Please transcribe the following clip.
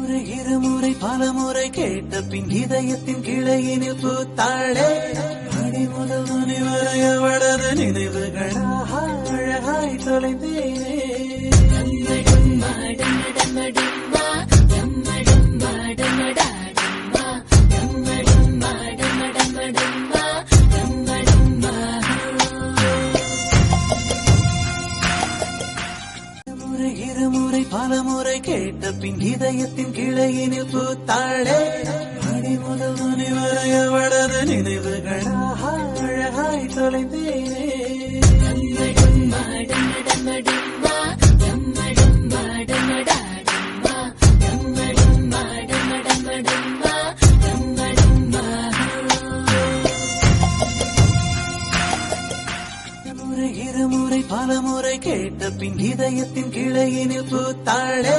முறை இருமுறை பலமுறை கேட்ட பின் இதயத்தின் கிளையினில் பூத்தாளே. அடி முதல் மணி வரை அவளது நினைவுகளாக அழகாய் தொலைந்தேனே. இருமுறை பலமுறை கேட்ட பின் இதயத்தின் கிளையினில் பூத்தாளே. அடி முதல் மணி வரை அவளது நினைவுகளாக அழகாய் தொலைந்தேனே. இருமுறை பலமுறை கேட்ட பின் இதயத்தின் கிளையினில் பூத்தாளே.